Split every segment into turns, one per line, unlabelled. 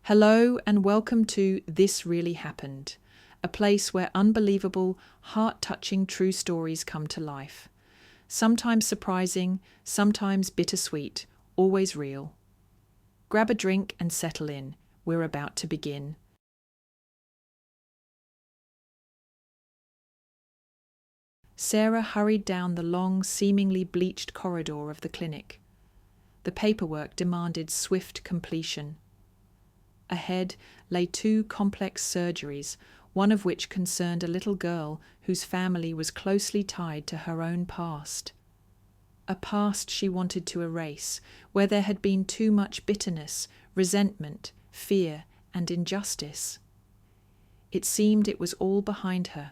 Hello and welcome to This Really Happened, a place where unbelievable, heart-touching true stories come to life. Sometimes surprising, sometimes bittersweet, always real. Grab a drink and settle in. We're about to begin. Sarah hurried down the long, seemingly bleached corridor of the clinic. The paperwork demanded swift completion. Ahead lay 2 complex surgeries, one of which concerned a little girl whose family was closely tied to her own past. A past she wanted to erase, where there had been too much bitterness, resentment, fear, and injustice. It seemed it was all behind her.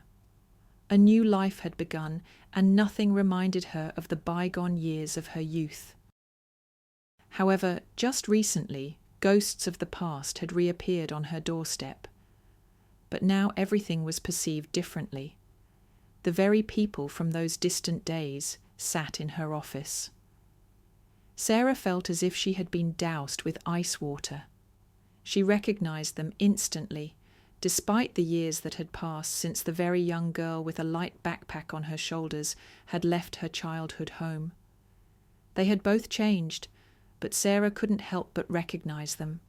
A new life had begun, and nothing reminded her of the bygone years of her youth. However, just recently, ghosts of the past had reappeared on her doorstep. But now everything was perceived differently. The very people from those distant days sat in her office. Sarah felt as if she had been doused with ice water. She recognized them instantly, despite the years that had passed since the very young girl with a light backpack on her shoulders had left her childhood home. They had both changed, but Sarah couldn't help but recognize them.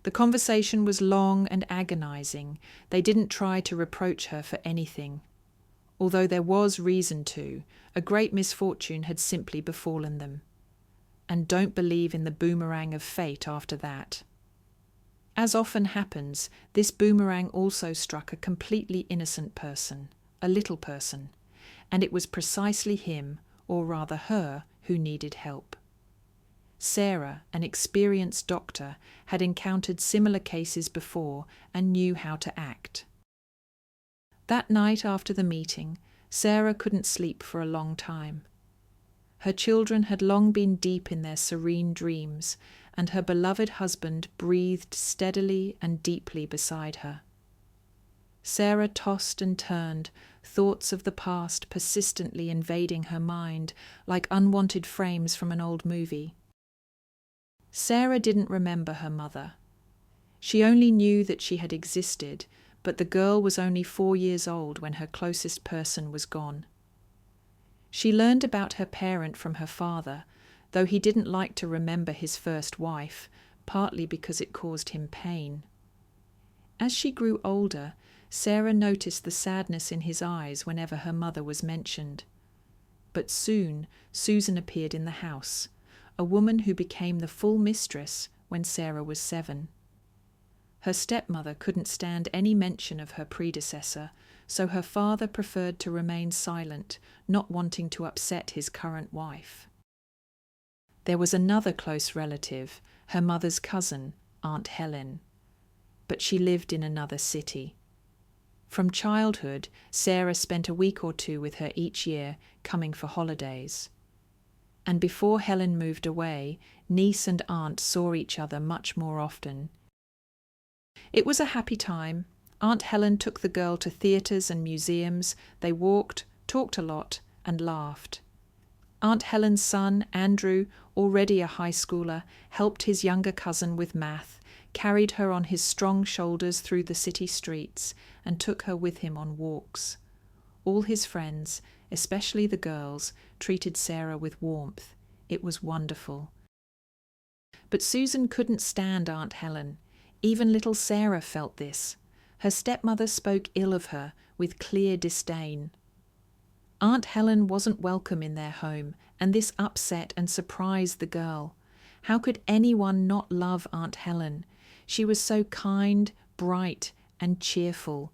The conversation was long and agonizing. They didn't try to reproach her for anything. Although there was reason to, a great misfortune had simply befallen them. And don't believe in the boomerang of fate after that. As often happens, this boomerang also struck a completely innocent person, a little person, and it was precisely him, or rather her, who needed help. Sarah, an experienced doctor, had encountered similar cases before and knew how to act. That night after the meeting, Sarah couldn't sleep for a long time. Her children had long been deep in their serene dreams, and her beloved husband breathed steadily and deeply beside her. Sarah tossed and turned, thoughts of the past persistently invading her mind like unwanted frames from an old movie. Sarah didn't remember her mother. She only knew that she had existed, but the girl was only 4 years old when her closest person was gone. She learned about her parent from her father, though he didn't like to remember his first wife, partly because it caused him pain. As she grew older, Sarah noticed the sadness in his eyes whenever her mother was mentioned. But soon, Susan appeared in the house, a woman who became the full mistress when Sarah was 7. Her stepmother couldn't stand any mention of her predecessor, so her father preferred to remain silent, not wanting to upset his current wife. There was another close relative, her mother's cousin, Aunt Helen, but she lived in another city. From childhood, Sarah spent a week or 2 with her each year, coming for holidays. And before Helen moved away, niece and aunt saw each other much more often. It was a happy time. Aunt Helen took the girl to theatres and museums. They walked, talked a lot, and laughed. Aunt Helen's son, Andrew, already a high schooler, helped his younger cousin with math, carried her on his strong shoulders through the city streets, and took her with him on walks. All his friends, especially the girls, treated Sarah with warmth. It was wonderful. But Susan couldn't stand Aunt Helen. Even little Sarah felt this. Her stepmother spoke ill of her, with clear disdain. Aunt Helen wasn't welcome in their home, and this upset and surprised the girl. How could anyone not love Aunt Helen? She was so kind, bright, and cheerful.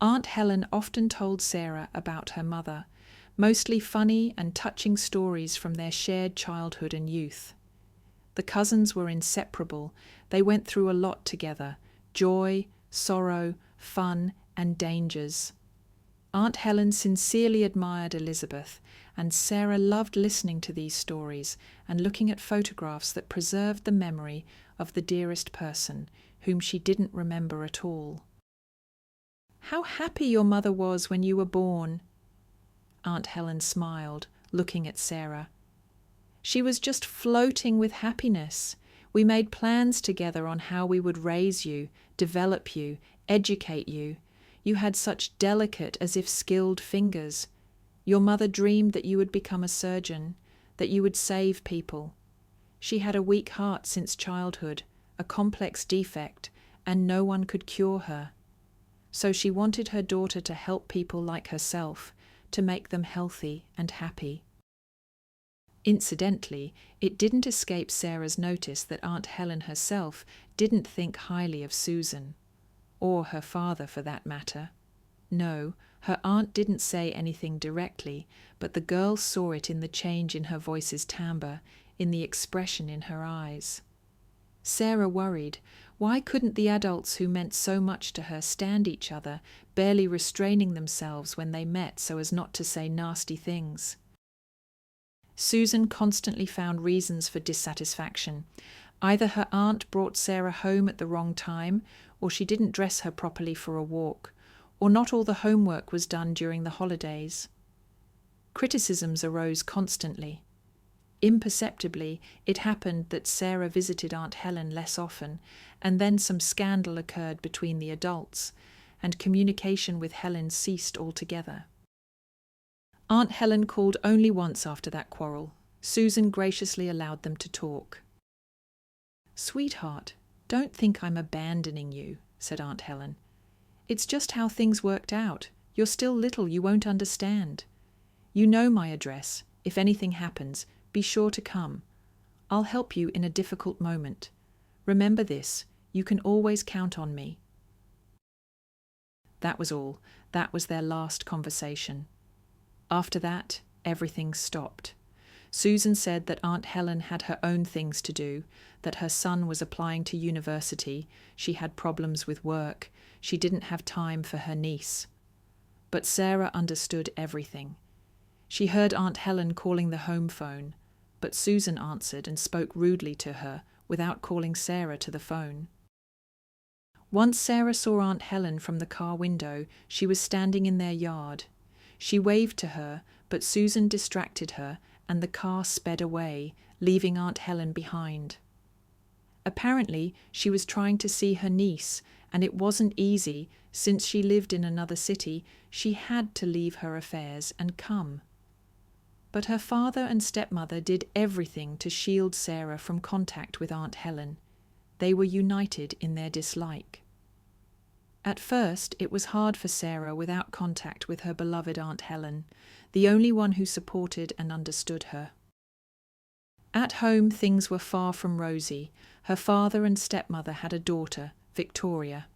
Aunt Helen often told Sarah about her mother, mostly funny and touching stories from their shared childhood and youth. The cousins were inseparable. They went through a lot together: joy, sorrow, fun, and dangers. Aunt Helen sincerely admired Elizabeth, and Sarah loved listening to these stories and looking at photographs that preserved the memory of the dearest person, whom she didn't remember at all. "How happy your mother was when you were born." Aunt Helen smiled, looking at Sarah. "She was just floating with happiness. We made plans together on how we would raise you, develop you, educate you. You had such delicate, as if skilled fingers. Your mother dreamed that you would become a surgeon, that you would save people. She had a weak heart since childhood, a complex defect, and no one could cure her. So she wanted her daughter to help people like herself, to make them healthy and happy. Incidentally, it didn't escape Sarah's notice that Aunt Helen herself didn't think highly of Susan, or her father for that matter. No, her aunt didn't say anything directly, but the girl saw it in the change in her voice's timbre, in the expression in her eyes. Sarah worried. Why couldn't the adults who meant so much to her stand each other, barely restraining themselves when they met so as not to say nasty things? Susan constantly found reasons for dissatisfaction. Either her aunt brought Sarah home at the wrong time, or she didn't dress her properly for a walk, or not all the homework was done during the holidays. Criticisms arose constantly. Imperceptibly, it happened that Sarah visited Aunt Helen less often, and then some scandal occurred between the adults, and communication with Helen ceased altogether. Aunt Helen called only once after that quarrel. Susan graciously allowed them to talk. "Sweetheart, don't think I'm abandoning you," said Aunt Helen. "It's just how things worked out. You're still little, you won't understand. You know my address. If anything happens, be sure to come. I'll help you in a difficult moment. Remember this, you can always count on me." That was all. That was their last conversation. After that, everything stopped. Susan said that Aunt Helen had her own things to do, that her son was applying to university, she had problems with work, she didn't have time for her niece. But Sarah understood everything. She heard Aunt Helen calling the home phone, but Susan answered and spoke rudely to her without calling Sarah to the phone. Once Sarah saw Aunt Helen from the car window, she was standing in their yard. She waved to her, but Susan distracted her, and the car sped away, leaving Aunt Helen behind. Apparently, she was trying to see her niece, and it wasn't easy. Since she lived in another city, she had to leave her affairs and come. But her father and stepmother did everything to shield Sarah from contact with Aunt Helen. They were united in their dislike. At first, it was hard for Sarah without contact with her beloved Aunt Helen, the only one who supported and understood her. At home, things were far from rosy. Her father and stepmother had a daughter, Victoria.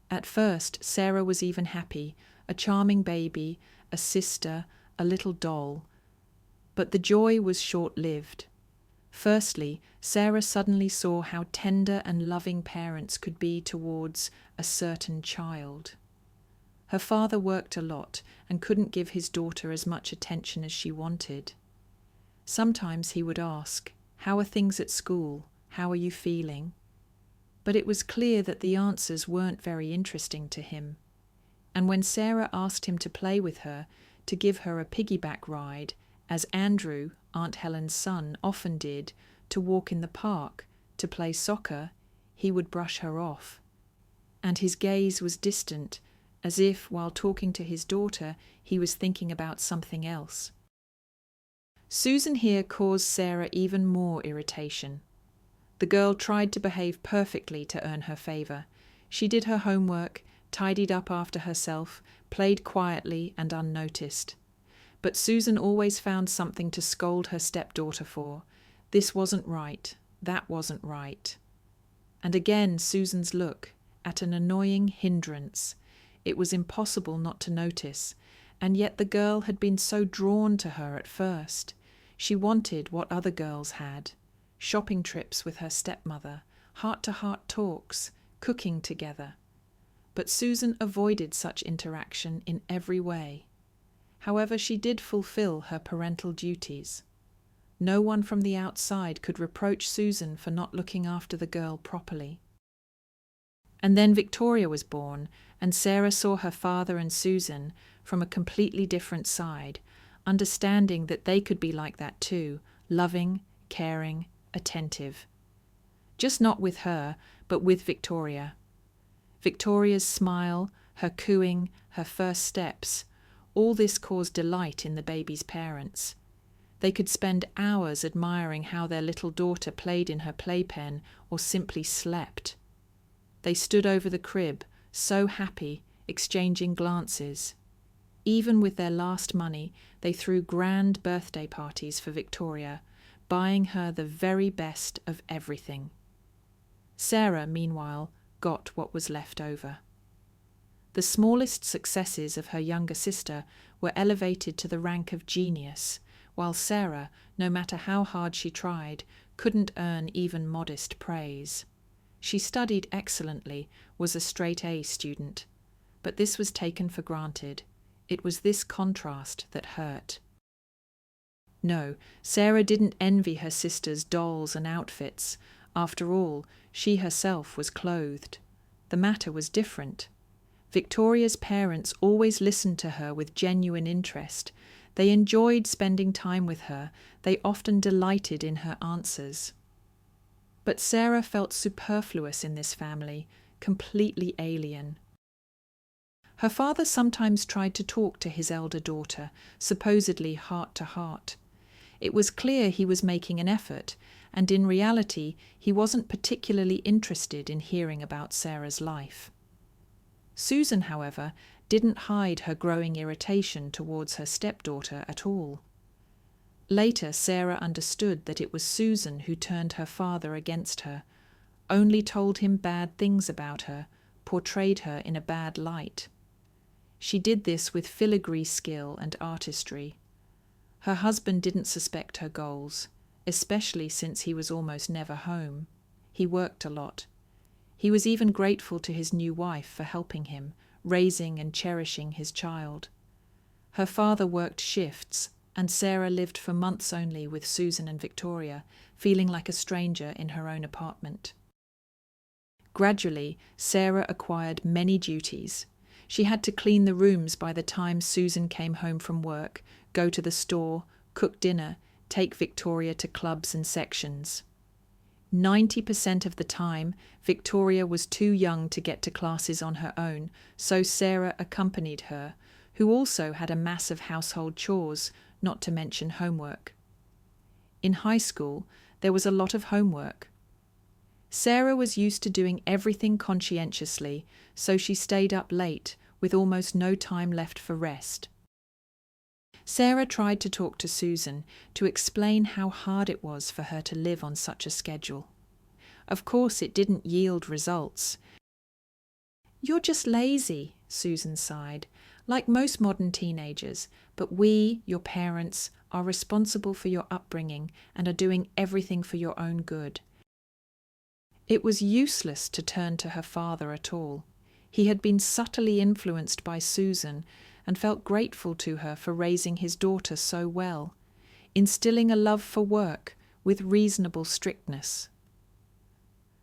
At first, Sarah was even happy, a charming baby, a sister, a little doll. But the joy was short-lived. Firstly, Sarah suddenly saw how tender and loving parents could be towards a certain child. Her father worked a lot and couldn't give his daughter as much attention as she wanted. Sometimes he would ask, "How are things at school? How are you feeling?" But it was clear that the answers weren't very interesting to him. And when Sarah asked him to play with her, to give her a piggyback ride, as Andrew, Aunt Helen's son, often did, to walk in the park, to play soccer, he would brush her off. And his gaze was distant, as if, while talking to his daughter, he was thinking about something else. Susan here caused Sarah even more irritation. The girl tried to behave perfectly to earn her favour. She did her homework, tidied up after herself, played quietly and unnoticed. But Susan always found something to scold her stepdaughter for. This wasn't right. That wasn't right. And again Susan's look, at an annoying hindrance. It was impossible not to notice, and yet the girl had been so drawn to her at first. She wanted what other girls had: shopping trips with her stepmother, heart-to-heart talks, cooking together. But Susan avoided such interaction in every way. However, she did fulfill her parental duties. No one from the outside could reproach Susan for not looking after the girl properly. And then Victoria was born, and Sarah saw her father and Susan from a completely different side, understanding that they could be like that too, loving, caring, attentive. Just not with her, but with Victoria. Victoria's smile, her cooing, her first steps, all this caused delight in the baby's parents. They could spend hours admiring how their little daughter played in her playpen or simply slept. They stood over the crib, so happy, exchanging glances. Even with their last money, they threw grand birthday parties for Victoria, buying her the very best of everything. Sarah, meanwhile, got what was left over. The smallest successes of her younger sister were elevated to the rank of genius, while Sarah, no matter how hard she tried, couldn't earn even modest praise. She studied excellently, was a straight A student, but this was taken for granted. It was this contrast that hurt. No, Sarah didn't envy her sister's dolls and outfits. After all, she herself was clothed. The matter was different. Victoria's parents always listened to her with genuine interest. They enjoyed spending time with her. They often delighted in her answers. But Sarah felt superfluous in this family, completely alien. Her father sometimes tried to talk to his elder daughter, supposedly heart to heart. It was clear he was making an effort, and in reality he wasn't particularly interested in hearing about Sarah's life. Susan, however, didn't hide her growing irritation towards her stepdaughter at all. Later, Sarah understood that it was Susan who turned her father against her, only told him bad things about her, portrayed her in a bad light. She did this with filigree skill and artistry. Her husband didn't suspect her goals, especially since he was almost never home. He worked a lot. He was even grateful to his new wife for helping him, raising and cherishing his child. Her father worked shifts, and Sarah lived for months only with Susan and Victoria, feeling like a stranger in her own apartment. Gradually, Sarah acquired many duties. She had to clean the rooms by the time Susan came home from work, go to the store, cook dinner, take Victoria to clubs and sections. 90% of the time, Victoria was too young to get to classes on her own, so Sarah accompanied her, who also had a mass of household chores, not to mention homework. In high school, there was a lot of homework. Sarah was used to doing everything conscientiously, so she stayed up late, with almost no time left for rest. Sarah tried to talk to Susan to explain how hard it was for her to live on such a schedule. Of course, it didn't yield results. "You're just lazy," Susan sighed, "like most modern teenagers, but we, your parents, are responsible for your upbringing and are doing everything for your own good." It was useless to turn to her father at all. He had been subtly influenced by Susan and felt grateful to her for raising his daughter so well, instilling a love for work with reasonable strictness.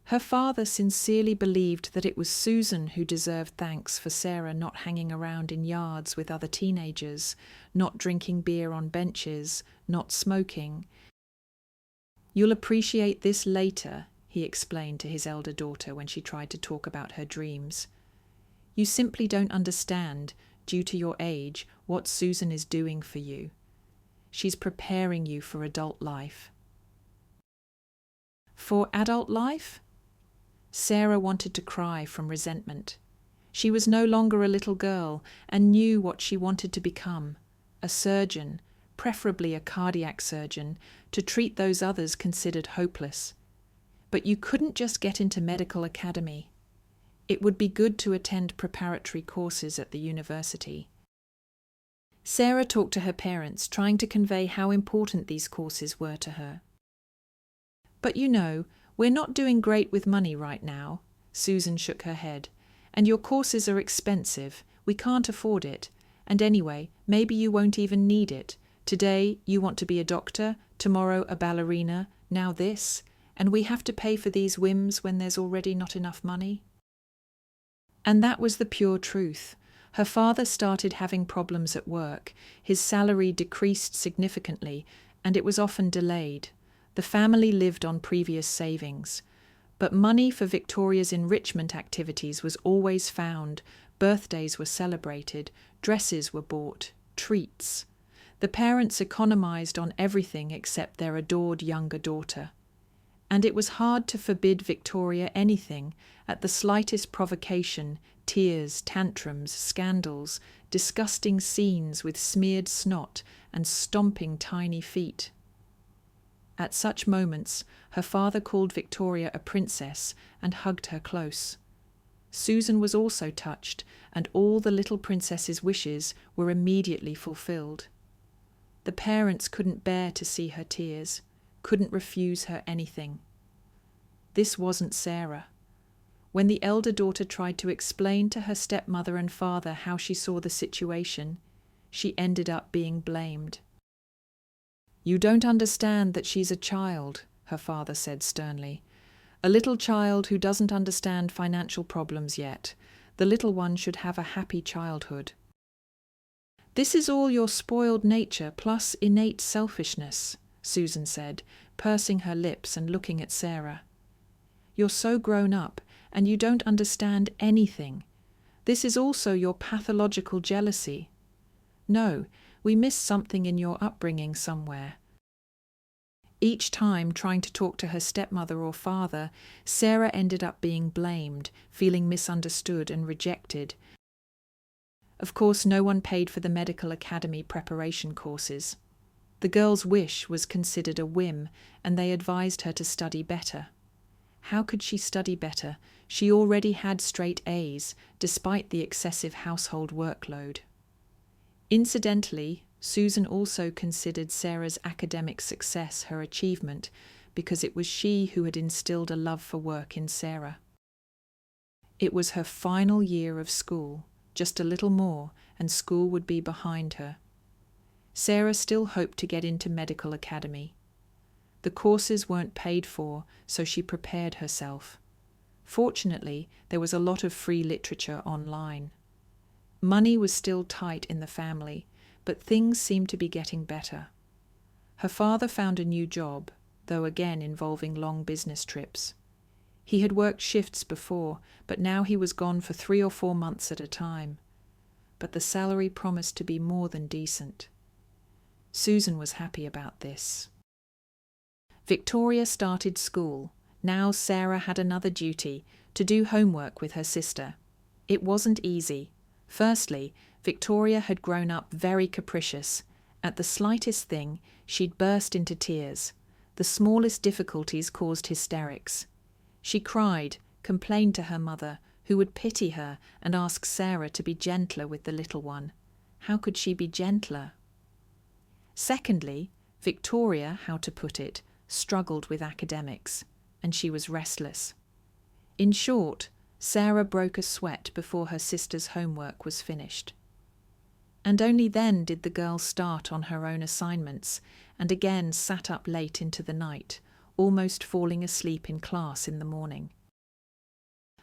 Her father sincerely believed that it was Susan who deserved thanks for Sarah not hanging around in yards with other teenagers, not drinking beer on benches, not smoking. "You'll appreciate this later," he explained to his elder daughter when she tried to talk about her dreams. "You simply don't understand, due to your age, what Susan is doing for you. She's preparing you for adult life." For adult life? Sarah wanted to cry from resentment. She was no longer a little girl and knew what she wanted to become: a surgeon, preferably a cardiac surgeon, to treat those others considered hopeless. But you couldn't just get into medical academy. It would be good to attend preparatory courses at the university. Sarah talked to her parents, trying to convey how important these courses were to her. "But you know, we're not doing great with money right now," Susan shook her head. "And your courses are expensive. We can't afford it. And anyway, maybe you won't even need it. Today you want to be a doctor, tomorrow a ballerina, now this. And we have to pay for these whims when there's already not enough money." And that was the pure truth. Her father started having problems at work. His salary decreased significantly, and it was often delayed. The family lived on previous savings. But money for Victoria's enrichment activities was always found, birthdays were celebrated, dresses were bought, treats. The parents economized on everything except their adored younger daughter. And it was hard to forbid Victoria anything at the slightest provocation, tears, tantrums, scandals, disgusting scenes with smeared snot and stomping tiny feet. At such moments, her father called Victoria a princess and hugged her close. Susan was also touched, and all the little princess's wishes were immediately fulfilled. The parents couldn't bear to see her tears, couldn't refuse her anything. This wasn't Sarah. When the elder daughter tried to explain to her stepmother and father how she saw the situation, she ended up being blamed. "You don't understand that she's a child," her father said sternly. "A little child who doesn't understand financial problems yet. The little one should have a happy childhood." "This is all your spoiled nature plus innate selfishness," Susan said, pursing her lips and looking at Sarah. "You're so grown up, and you don't understand anything. This is also your pathological jealousy. No, we missed something in your upbringing somewhere." Each time trying to talk to her stepmother or father, Sarah ended up being blamed, feeling misunderstood and rejected. Of course, no one paid for the medical academy preparation courses. The girl's wish was considered a whim, and they advised her to study better. How could she study better? She already had straight A's, despite the excessive household workload. Incidentally, Susan also considered Sarah's academic success her achievement, because it was she who had instilled a love for work in Sarah. It was her final year of school, just a little more, and school would be behind her. Sarah still hoped to get into medical academy. The courses weren't paid for, so she prepared herself. Fortunately, there was a lot of free literature online. Money was still tight in the family, but things seemed to be getting better. Her father found a new job, though again involving long business trips. He had worked shifts before, but now he was gone for 3 or 4 months at a time. But the salary promised to be more than decent. Susan was happy about this. Victoria started school. Now Sarah had another duty, to do homework with her sister. It wasn't easy. Firstly, Victoria had grown up very capricious. At the slightest thing, she'd burst into tears. The smallest difficulties caused hysterics. She cried, complained to her mother, who would pity her and ask Sarah to be gentler with the little one. How could she be gentler? Secondly, Victoria, how to put it, struggled with academics, and she was restless. In short, Sarah broke a sweat before her sister's homework was finished. And only then did the girl start on her own assignments, and again sat up late into the night, almost falling asleep in class in the morning.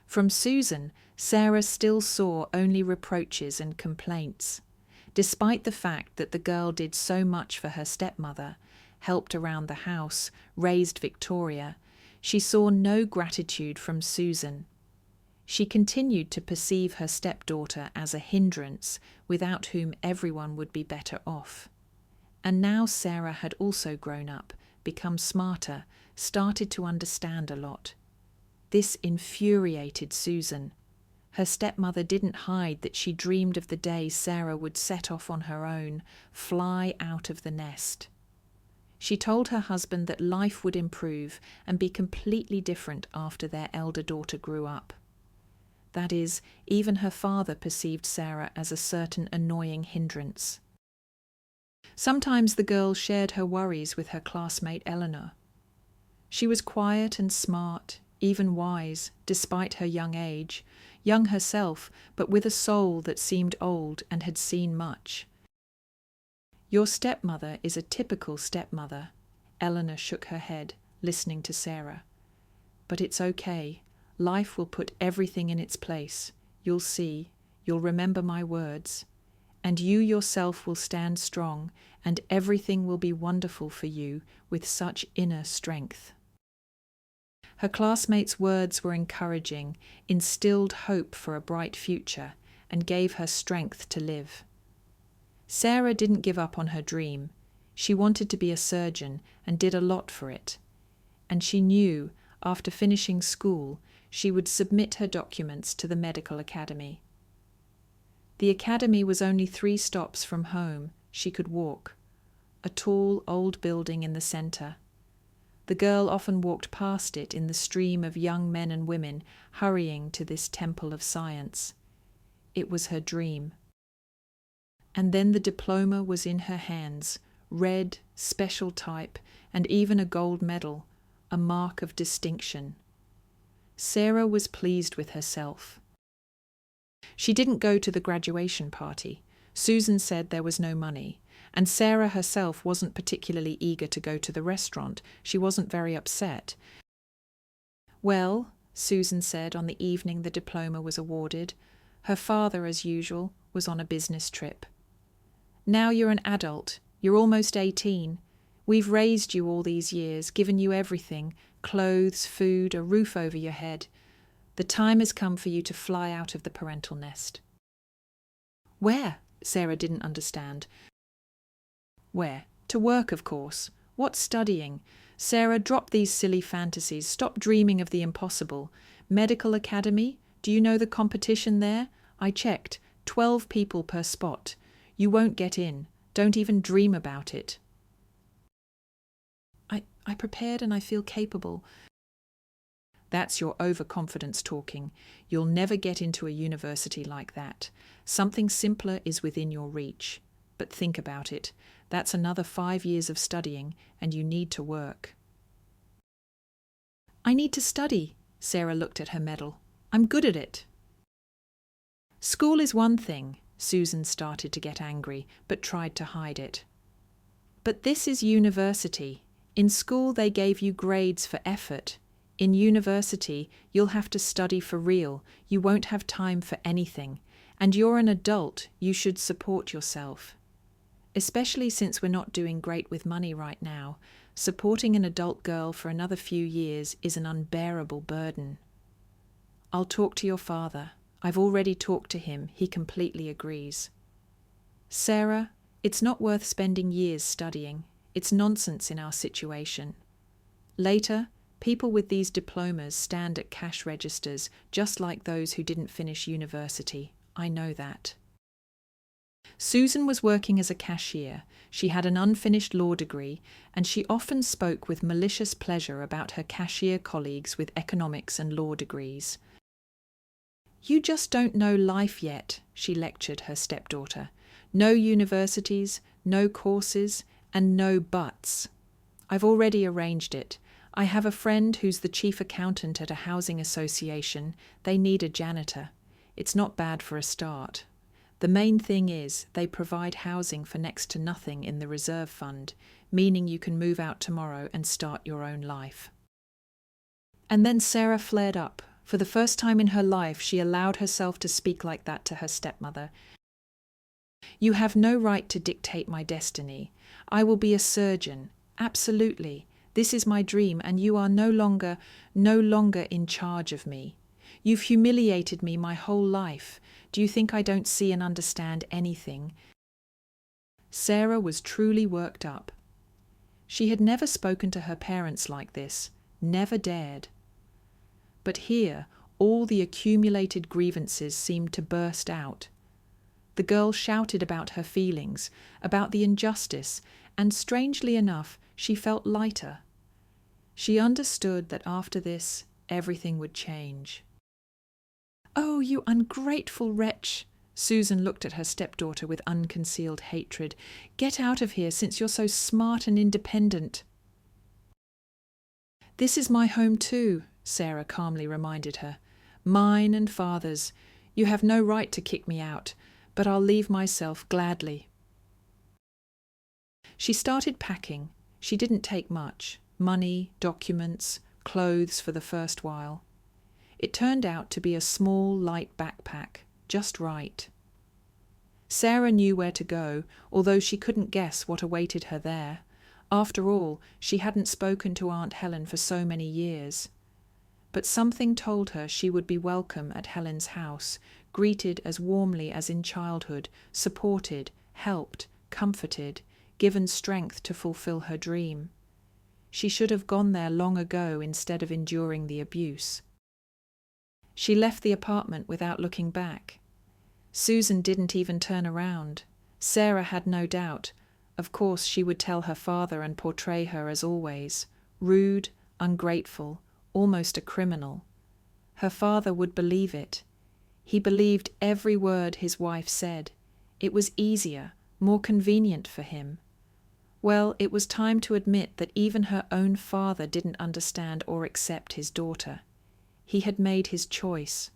From Susan, Sarah still saw only reproaches and complaints. Despite the fact that the girl did so much for her stepmother, helped around the house, raised Victoria, she saw no gratitude from Susan. She continued to perceive her stepdaughter as a hindrance, without whom everyone would be better off. And now Sarah had also grown up, become smarter, started to understand a lot. This infuriated Susan. Her stepmother didn't hide that she dreamed of the day Sarah would set off on her own, fly out of the nest. She told her husband that life would improve and be completely different after their elder daughter grew up. That is, even her father perceived Sarah as a certain annoying hindrance. Sometimes the girl shared her worries with her classmate Eleanor. She was quiet and smart, even wise, despite her young age, young herself, but with a soul that seemed old and had seen much. "Your stepmother is a typical stepmother," Eleanor shook her head, listening to Sarah. "But it's okay. Life will put everything in its place. You'll see. You'll remember my words. And you yourself will stand strong, and everything will be wonderful for you with such inner strength." Her classmates' words were encouraging, instilled hope for a bright future, and gave her strength to live. Sarah didn't give up on her dream. She wanted to be a surgeon and did a lot for it. And she knew, after finishing school, she would submit her documents to the medical academy. The academy was only 3 stops from home. She could walk. A tall, old building in the centre. The girl often walked past it in the stream of young men and women hurrying to this temple of science. It was her dream. And then the diploma was in her hands, red, special type, and even a gold medal, a mark of distinction. Sarah was pleased with herself. She didn't go to the graduation party. Susan said there was no money, and Sarah herself wasn't particularly eager to go to the restaurant. She wasn't very upset. Well, Susan said on the evening the diploma was awarded, her father, as usual, was on a business trip. Now you're an adult. You're almost 18. We've raised you all these years, given you everything, clothes, food, a roof over your head. The time has come for you to fly out of the parental nest. Where? Sarah didn't understand. Where? To work, of course. What studying? Sarah, drop these silly fantasies. Stop dreaming of the impossible. Medical Academy? Do you know the competition there? I checked. 12 people per spot. You won't get in. Don't even dream about it. I prepared and I feel capable. That's your overconfidence talking. You'll never get into a university like that. Something simpler is within your reach. But think about it. That's another 5 years of studying, and you need to work. I need to study. Sarah looked at her medal. I'm good at it. School is one thing. Susan started to get angry, but tried to hide it. But this is university. In school they gave you grades for effort. In university, you'll have to study for real. You won't have time for anything. And you're an adult. You should support yourself. Especially since we're not doing great with money right now, supporting an adult girl for another few years is an unbearable burden. I'll talk to your father. I've already talked to him. He completely agrees. Sarah, it's not worth spending years studying. It's nonsense in our situation. Later, people with these diplomas stand at cash registers just like those who didn't finish university. I know that. Susan was working as a cashier. She had an unfinished law degree, and she often spoke with malicious pleasure about her cashier colleagues with economics and law degrees. You just don't know life yet, she lectured her stepdaughter. No universities, no courses, and no buts. I've already arranged it. I have a friend who's the chief accountant at a housing association. They need a janitor. It's not bad for a start. The main thing is they provide housing for next to nothing in the reserve fund, meaning you can move out tomorrow and start your own life. And then Sarah flared up. For the first time in her life, she allowed herself to speak like that to her stepmother. You have no right to dictate my destiny. I will be a surgeon. Absolutely. This is my dream, and you are no longer in charge of me. You've humiliated me my whole life. Do you think I don't see and understand anything? Sarah was truly worked up. She had never spoken to her parents like this, never dared. But here, all the accumulated grievances seemed to burst out. The girl shouted about her feelings, about the injustice, and strangely enough, she felt lighter. She understood that after this, everything would change. Oh, you ungrateful wretch! Susan looked at her stepdaughter with unconcealed hatred. Get out of here, since you're so smart and independent. This is my home too, Sarah calmly reminded her. Mine and father's. You have no right to kick me out, but I'll leave myself gladly. She started packing. She didn't take much. Money, documents, clothes for the first while. It turned out to be a small, light backpack, just right. Sarah knew where to go, although she couldn't guess what awaited her there. After all, she hadn't spoken to Aunt Helen for so many years. but something told her she would be welcome at Helen's house, greeted as warmly as in childhood, supported, helped, comforted, given strength to fulfill her dream. She should have gone there long ago instead of enduring the abuse. She left the apartment without looking back. Susan didn't even turn around. Sarah had no doubt. Of course she would tell her father and portray her as always, rude, ungrateful, almost a criminal. Her father would believe it. He believed every word his wife said. It was easier, more convenient for him. Well, it was time to admit that even her own father didn't understand or accept his daughter. He had made his choice.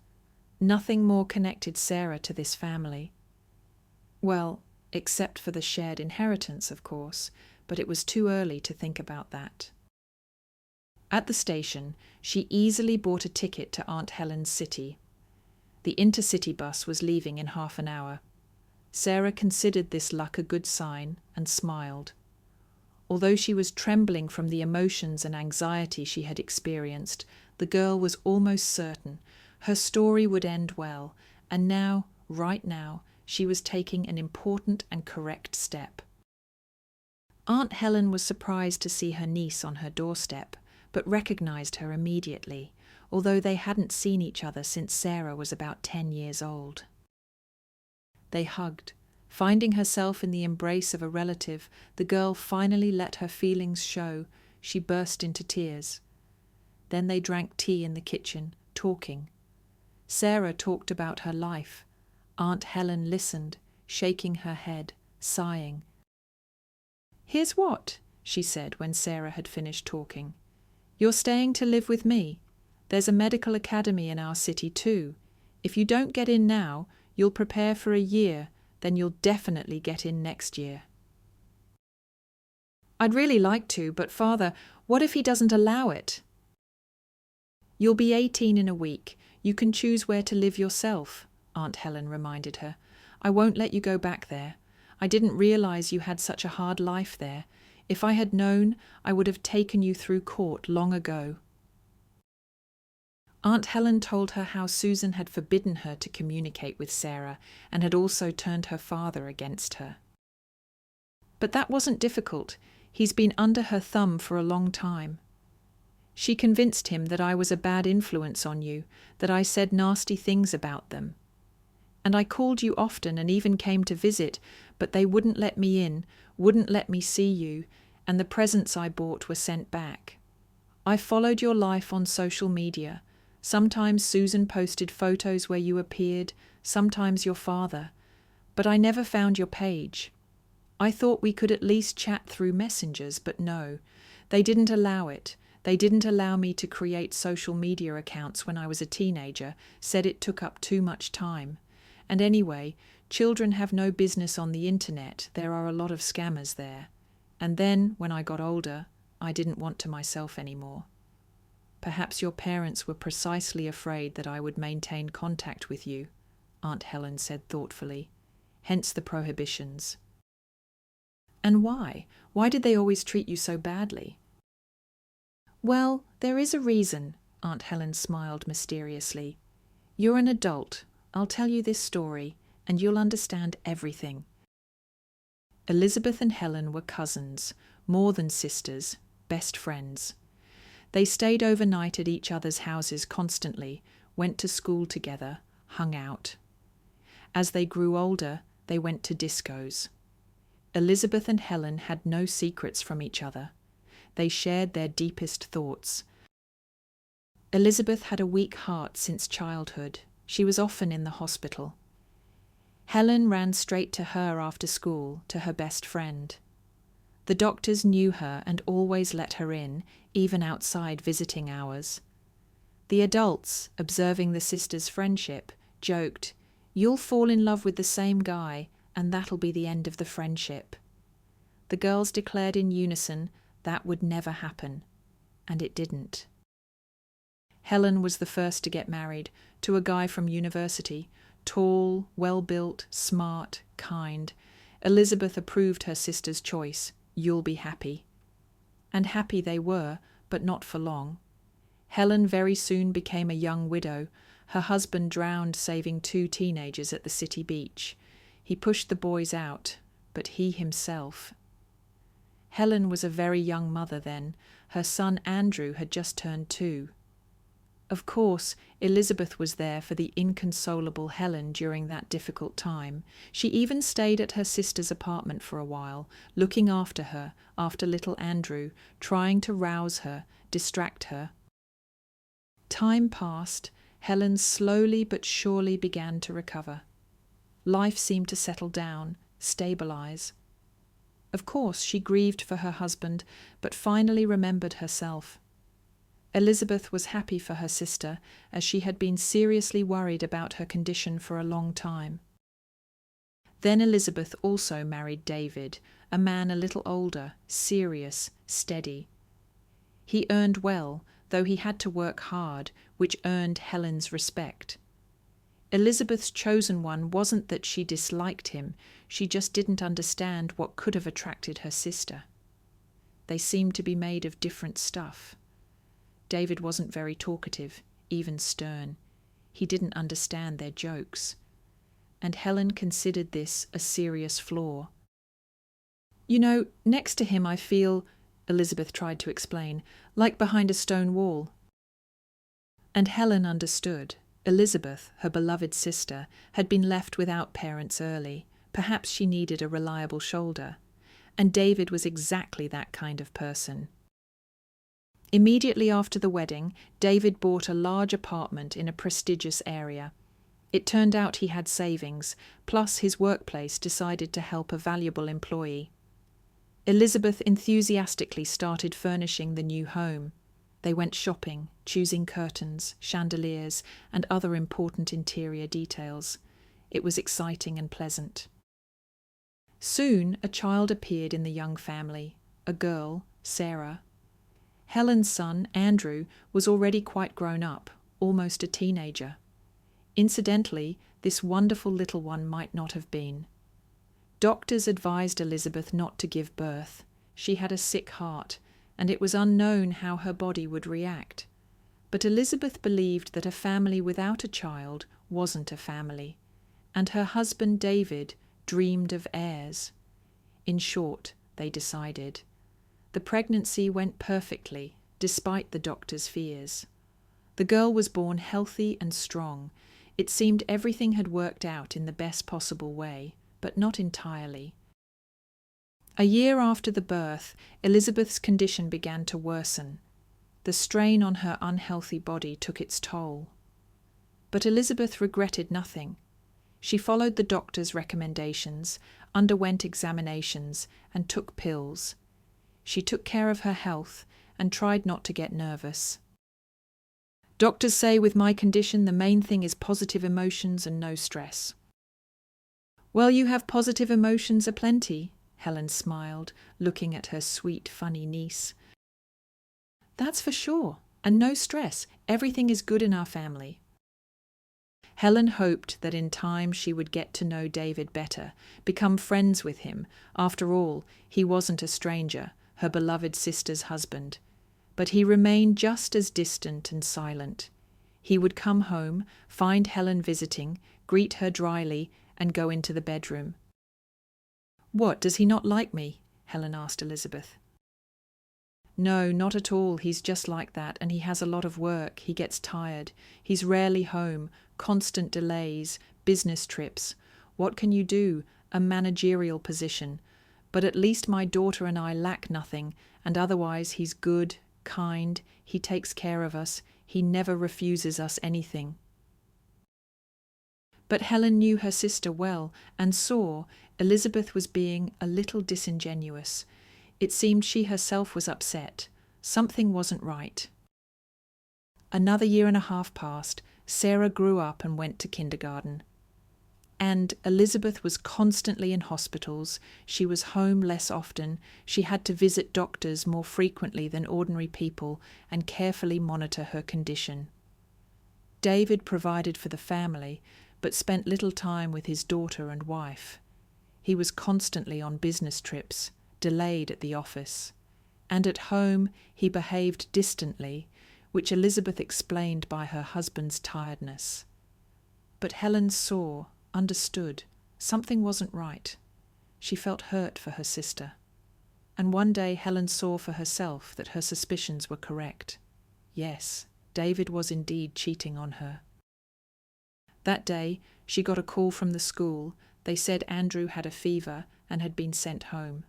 Nothing more connected Sarah to this family. Well, except for the shared inheritance, of course, but it was too early to think about that. At the station, she easily bought a ticket to Aunt Helen's city. The intercity bus was leaving in half an hour. Sarah considered this luck a good sign and smiled. Although she was trembling from the emotions and anxiety she had experienced, the girl was almost certain her story would end well, and now, right now, she was taking an important and correct step. Aunt Helen was surprised to see her niece on her doorstep, but recognized her immediately, although they hadn't seen each other since Sarah was about 10 years old. They hugged. Finding herself in the embrace of a relative, the girl finally let her feelings show. She burst into tears. Then they drank tea in the kitchen, talking. Sarah talked about her life. Aunt Helen listened, shaking her head, sighing. "Here's what," she said when Sarah had finished talking. "You're staying to live with me. There's a medical academy in our city too. If you don't get in now, you'll prepare for a year, then you'll definitely get in next year." "I'd really like to, but Father, what if he doesn't allow it?" "You'll be 18 in a week. You can choose where to live yourself," Aunt Helen reminded her. "I won't let you go back there. I didn't realize you had such a hard life there. If I had known, I would have taken you through court long ago." Aunt Helen told her how Susan had forbidden her to communicate with Sarah and had also turned her father against her. "But that wasn't difficult. He's been under her thumb for a long time. She convinced him that I was a bad influence on you, that I said nasty things about them. And I called you often and even came to visit, but they wouldn't let me in, wouldn't let me see you, and the presents I bought were sent back. I followed your life on social media. Sometimes Susan posted photos where you appeared, sometimes your father, but I never found your page. I thought we could at least chat through messengers, but no, they didn't allow it. They didn't allow me to create social media accounts when I was a teenager, said it took up too much time. And anyway, children have no business on the internet. There are a lot of scammers there. And then, when I got older, I didn't want to myself anymore. Perhaps your parents were precisely afraid that I would maintain contact with you," Aunt Helen said thoughtfully. "Hence the prohibitions." "And why? Why did they always treat you so badly?" "Well, there is a reason," Aunt Helen smiled mysteriously. "You're an adult. I'll tell you this story, and you'll understand everything." Elizabeth and Helen were cousins, more than sisters, best friends. They stayed overnight at each other's houses constantly, went to school together, hung out. As they grew older, they went to discos. Elizabeth and Helen had no secrets from each other. They shared their deepest thoughts. Elizabeth had a weak heart since childhood. She was often in the hospital. Helen ran straight to her after school, to her best friend. The doctors knew her and always let her in, even outside visiting hours. The adults, observing the sisters' friendship, joked, "You'll fall in love with the same guy, and that'll be the end of the friendship." The girls declared in unison that would never happen, and it didn't. Helen was the first to get married, to a guy from university, tall, well-built, smart, kind. Elizabeth approved her sister's choice. "You'll be happy." And happy they were, but not for long. Helen very soon became a young widow. Her husband drowned saving 2 teenagers at the city beach. He pushed the boys out, but he himself. Helen was a very young mother then. Her son Andrew had just turned 2. Of course, Elizabeth was there for the inconsolable Helen during that difficult time. She even stayed at her sister's apartment for a while, looking after her, after little Andrew, trying to rouse her, distract her. Time passed. Helen slowly but surely began to recover. Life seemed to settle down, stabilize. Of course, she grieved for her husband, but finally remembered herself. Elizabeth was happy for her sister, as she had been seriously worried about her condition for a long time. Then Elizabeth also married David, a man a little older, serious, steady. He earned well, though he had to work hard, which earned Helen's respect. Elizabeth's chosen one wasn't that she disliked him, she just didn't understand what could have attracted her sister. They seemed to be made of different stuff. David wasn't very talkative, even stern. He didn't understand their jokes. And Helen considered this a serious flaw. "You know, next to him I feel," Elizabeth tried to explain, "like behind a stone wall." And Helen understood. Elizabeth, her beloved sister, had been left without parents early. Perhaps she needed a reliable shoulder. And David was exactly that kind of person. Immediately after the wedding, David bought a large apartment in a prestigious area. It turned out he had savings, plus his workplace decided to help a valuable employee. Elizabeth enthusiastically started furnishing the new home. They went shopping, choosing curtains, chandeliers, and other important interior details. It was exciting and pleasant. Soon a child appeared in the young family, a girl, Sarah. Helen's son, Andrew, was already quite grown up, almost a teenager. Incidentally, this wonderful little one might not have been. Doctors advised Elizabeth not to give birth. She had a sick heart, and it was unknown how her body would react. But Elizabeth believed that a family without a child wasn't a family, and her husband David dreamed of heirs. In short, they decided. The pregnancy went perfectly, despite the doctor's fears. The girl was born healthy and strong. It seemed everything had worked out in the best possible way, but not entirely. A year after the birth, Elizabeth's condition began to worsen. The strain on her unhealthy body took its toll. But Elizabeth regretted nothing. She followed the doctor's recommendations, underwent examinations, and took pills. She took care of her health and tried not to get nervous. "Doctors say with my condition the main thing is positive emotions and no stress." "Well, you have positive emotions aplenty," Helen smiled, looking at her sweet, funny niece. "That's for sure, and no stress. Everything is good in our family." Helen hoped that in time she would get to know David better, become friends with him. After all, he wasn't a stranger, her beloved sister's husband. But he remained just as distant and silent. He would come home, find Helen visiting, greet her dryly, and go into the bedroom. "What, does he not like me?" Helen asked Elizabeth. "No, not at all. He's just like that, and he has a lot of work. He gets tired. He's rarely home, constant delays, business trips. What can you do? A managerial position. But at least my daughter and I lack nothing, and otherwise he's good, kind, he takes care of us, he never refuses us anything." But Helen knew her sister well, and saw Elizabeth was being a little disingenuous. It seemed she herself was upset. Something wasn't right. Another year and a half passed. Sarah grew up and went to kindergarten. And Elizabeth was constantly in hospitals. She was home less often. She had to visit doctors more frequently than ordinary people and carefully monitor her condition. David provided for the family, but spent little time with his daughter and wife. He was constantly on business trips, delayed at the office. And at home he behaved distantly, which Elizabeth explained by her husband's tiredness. But Helen saw, understood, something wasn't right. She felt hurt for her sister. And one day Helen saw for herself that her suspicions were correct. Yes, David was indeed cheating on her. That day, she got a call from the school. They said Andrew had a fever and had been sent home.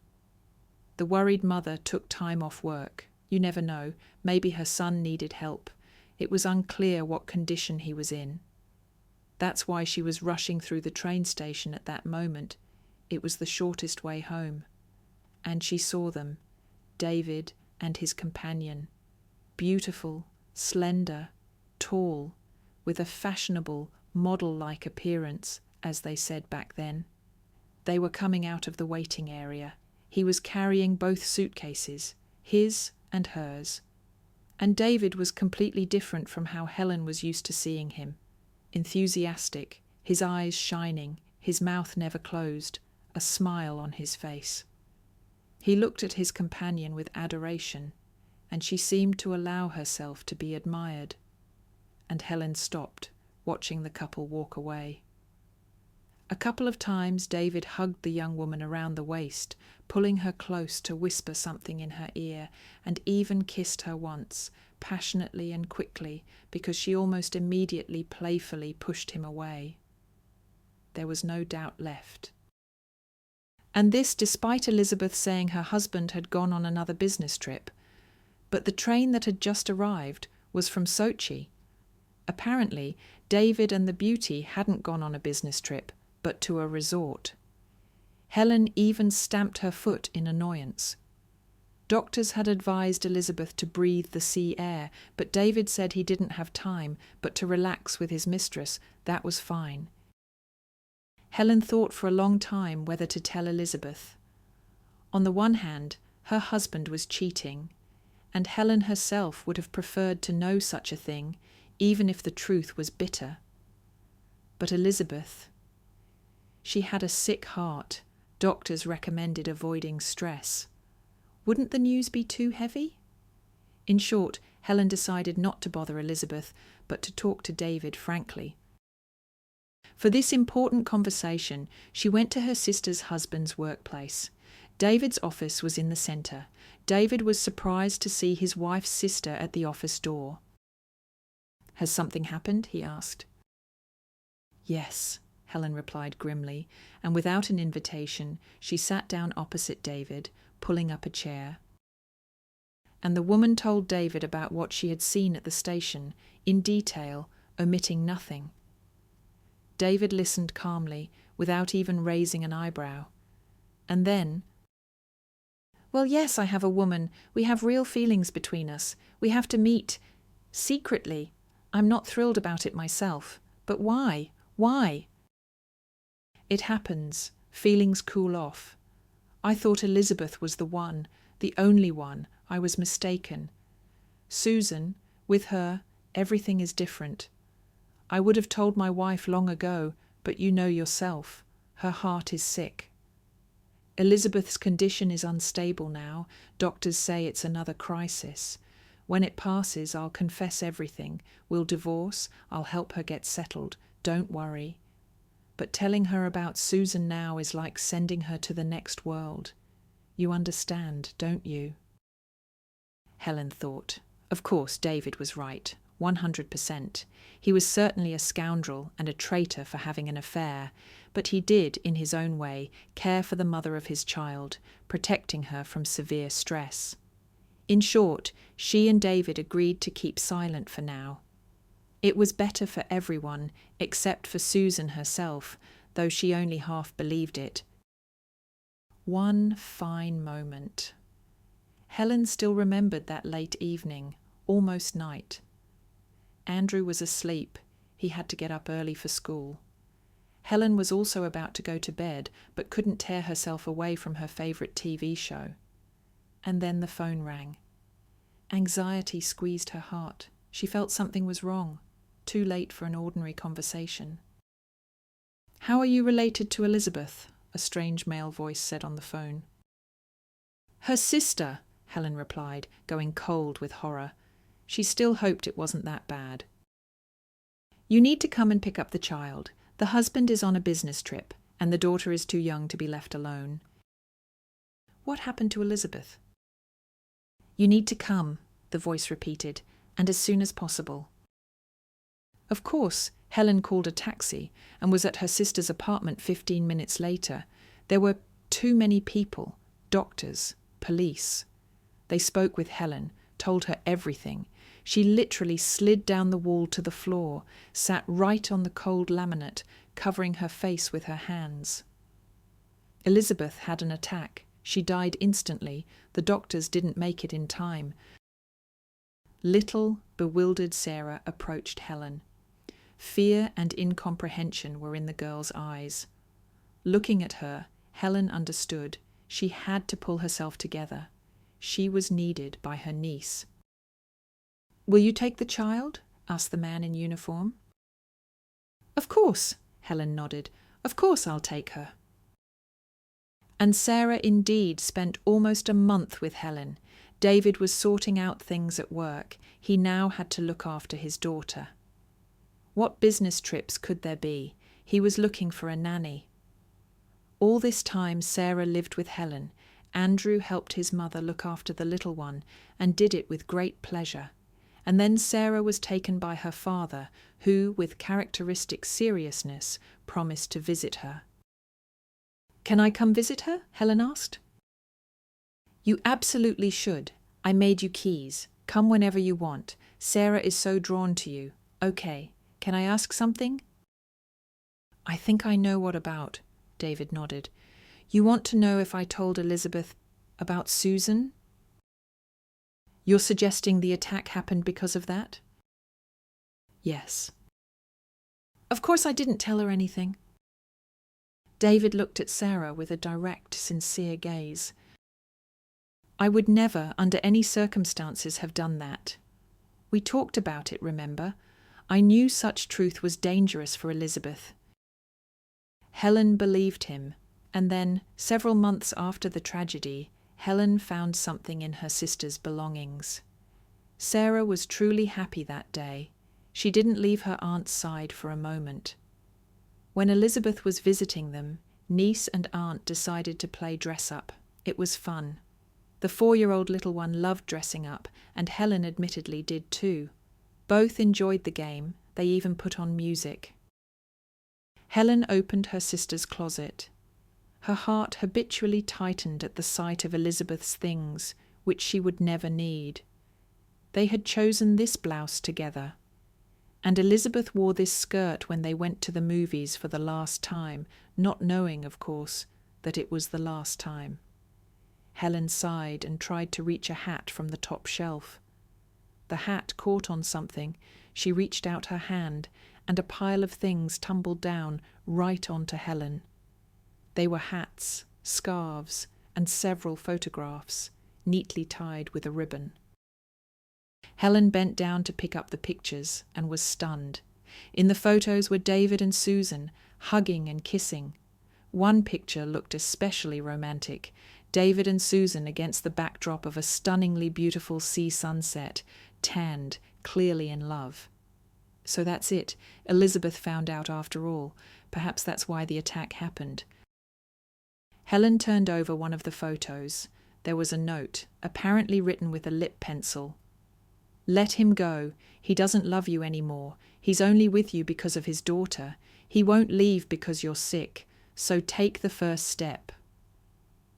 The worried mother took time off work. You never know, maybe her son needed help. It was unclear what condition he was in. That's why she was rushing through the train station at that moment. It was the shortest way home. And she saw them, David and his companion, beautiful, slender, tall, with a fashionable, model-like appearance, as they said back then. They were coming out of the waiting area. He was carrying both suitcases, his and hers. And David was completely different from how Helen was used to seeing him. Enthusiastic, his eyes shining, his mouth never closed, a smile on his face. He looked at his companion with adoration, and she seemed to allow herself to be admired. And Helen stopped, watching the couple walk away. A couple of times David hugged the young woman around the waist, pulling her close to whisper something in her ear, and even kissed her once, passionately and quickly, because she almost immediately playfully pushed him away. There was no doubt left. And this despite Elizabeth saying her husband had gone on another business trip. But the train that had just arrived was from Sochi. Apparently, David and the beauty hadn't gone on a business trip, but to a resort. Helen even stamped her foot in annoyance. Doctors had advised Elizabeth to breathe the sea air, but David said he didn't have time, but to relax with his mistress, that was fine. Helen thought for a long time whether to tell Elizabeth. On the one hand, her husband was cheating, and Helen herself would have preferred to know such a thing, even if the truth was bitter. But Elizabeth, she had a sick heart. Doctors recommended avoiding stress. Wouldn't the news be too heavy? In short, Helen decided not to bother Elizabeth, but to talk to David frankly. For this important conversation, she went to her sister's husband's workplace. David's office was in the centre. David was surprised to see his wife's sister at the office door. "Has something happened?" he asked. "Yes," Helen replied grimly, and without an invitation, she sat down opposite David, pulling up a chair. And the woman told David about what she had seen at the station, in detail, omitting nothing. David listened calmly, without even raising an eyebrow. And then, "Well, yes, I have a woman. We have real feelings between us. We have to meet. Secretly. I'm not thrilled about it myself. But why? Why?" "It happens. Feelings cool off. I thought Elizabeth was the one, the only one. I was mistaken. Susan, with her, everything is different. I would have told my wife long ago, but you know yourself. Her heart is sick. Elizabeth's condition is unstable now. Doctors say it's another crisis. When it passes, I'll confess everything. We'll divorce. I'll help her get settled. Don't worry. But telling her about Susan now is like sending her to the next world. You understand, don't you?" Helen thought. Of course, David was right. 100%. He was certainly a scoundrel and a traitor for having an affair, but he did, in his own way, care for the mother of his child, protecting her from severe stress. In short, she and David agreed to keep silent for now. It was better for everyone, except for Susan herself, though she only half believed it. One fine moment. Helen still remembered that late evening, almost night. Andrew was asleep. He had to get up early for school. Helen was also about to go to bed, but couldn't tear herself away from her favourite TV show. And then the phone rang. Anxiety squeezed her heart. She felt something was wrong. Too late for an ordinary conversation. "How are you related to Elizabeth?" a strange male voice said on the phone. "Her sister," Helen replied, going cold with horror. She still hoped it wasn't that bad. "You need to come and pick up the child. The husband is on a business trip, and the daughter is too young to be left alone." "What happened to Elizabeth?" "You need to come," the voice repeated, "and as soon as possible." Of course, Helen called a taxi and was at her sister's apartment 15 minutes later. There were too many people, doctors, police. They spoke with Helen, told her everything. She literally slid down the wall to the floor, sat right on the cold laminate, covering her face with her hands. Elizabeth had an attack. She died instantly. The doctors didn't make it in time. Little, bewildered Sarah approached Helen. Fear and incomprehension were in the girl's eyes. Looking at her, Helen understood. She had to pull herself together. She was needed by her niece. "Will you take the child?" asked the man in uniform. "Of course," Helen nodded. "Of course I'll take her." And Sarah indeed spent almost a month with Helen. David was sorting out things at work. He now had to look after his daughter. What business trips could there be? He was looking for a nanny. All this time Sarah lived with Helen. Andrew helped his mother look after the little one and did it with great pleasure. And then Sarah was taken by her father, who, with characteristic seriousness, promised to visit her. "Can I come visit her?" Helen asked. "You absolutely should. I made you keys. Come whenever you want. Sarah is so drawn to you. Okay. Can I ask something?" "I think I know what about," David nodded. "You want to know if I told Elizabeth about Susan?" "You're suggesting the attack happened because of that?" "Yes." "Of course I didn't tell her anything." David looked at Sarah with a direct, sincere gaze. "I would never, under any circumstances, have done that. We talked about it, remember? I knew such truth was dangerous for Elizabeth." Helen believed him, and then, several months after the tragedy, Helen found something in her sister's belongings. Sarah was truly happy that day. She didn't leave her aunt's side for a moment. When Elizabeth was visiting them, niece and aunt decided to play dress-up. It was fun. The 4-year-old little one loved dressing up, and Helen admittedly did too. Both enjoyed the game. They even put on music. Helen opened her sister's closet. Her heart habitually tightened at the sight of Elizabeth's things, which she would never need. They had chosen this blouse together. And Elizabeth wore this skirt when they went to the movies for the last time, not knowing, of course, that it was the last time. Helen sighed and tried to reach a hat from the top shelf. The hat caught on something. She reached out her hand, and a pile of things tumbled down right onto Helen. They were hats, scarves, and several photographs, neatly tied with a ribbon. Helen bent down to pick up the pictures and was stunned. In the photos were David and Susan, hugging and kissing. One picture looked especially romantic. David and Susan against the backdrop of a stunningly beautiful sea sunset, tanned, clearly in love. So that's it. Elizabeth found out after all. Perhaps that's why the attack happened. Helen turned over one of the photos. There was a note, apparently written with a lip pencil. "Let him go. He doesn't love you anymore. He's only with you because of his daughter. He won't leave because you're sick. So take the first step."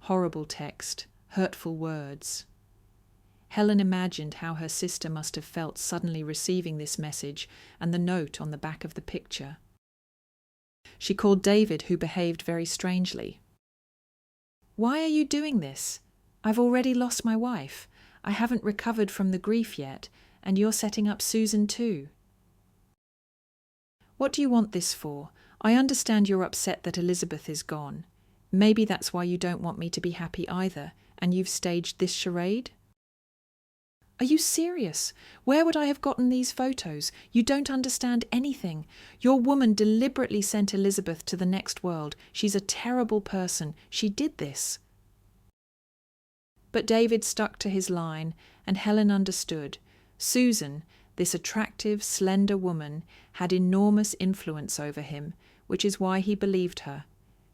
Horrible text, hurtful words. Helen imagined how her sister must have felt suddenly receiving this message and the note on the back of the picture. She called David, who behaved very strangely. "Why are you doing this? I've already lost my wife. I haven't recovered from the grief yet, and you're setting up Susan too." "What do you want this for? I understand you're upset that Elizabeth is gone. Maybe that's why you don't want me to be happy either, and you've staged this charade?" "Are you serious? Where would I have gotten these photos? You don't understand anything. Your woman deliberately sent Elizabeth to the next world. She's a terrible person. She did this." But David stuck to his line, and Helen understood. Susan, this attractive, slender woman, had enormous influence over him, which is why he believed her.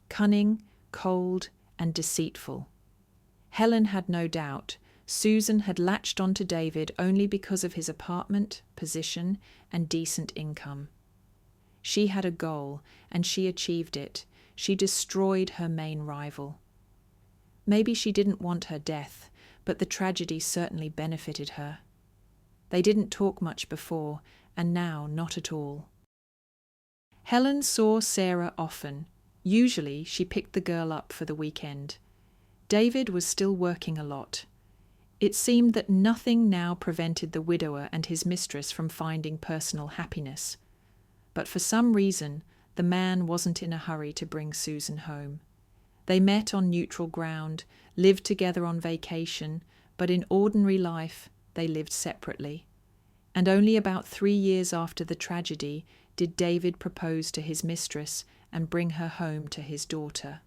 Cunning, cold, and deceitful. Helen had no doubt. Susan had latched onto David only because of his apartment, position, and decent income. She had a goal, and she achieved it. She destroyed her main rival. Maybe she didn't want her death, but the tragedy certainly benefited her. They didn't talk much before, and now not at all. Helen saw Sarah often. Usually she picked the girl up for the weekend. David was still working a lot. It seemed that nothing now prevented the widower and his mistress from finding personal happiness. But for some reason, the man wasn't in a hurry to bring Susan home. They met on neutral ground, lived together on vacation, but in ordinary life they lived separately. And only about 3 years after the tragedy did David propose to his mistress and bring her home to his daughter.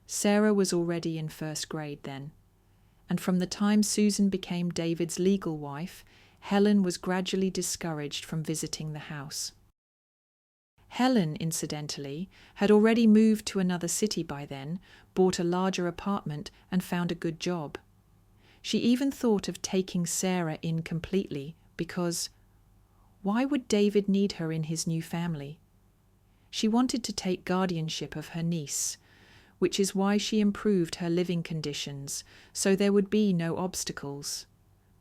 Sarah was already in first grade then, and from the time Susan became David's legal wife, Helen was gradually discouraged from visiting the house. Helen, incidentally, had already moved to another city by then, bought a larger apartment, and found a good job. She even thought of taking Sarah in completely because why would David need her in his new family? She wanted to take guardianship of her niece, which is why she improved her living conditions, so there would be no obstacles.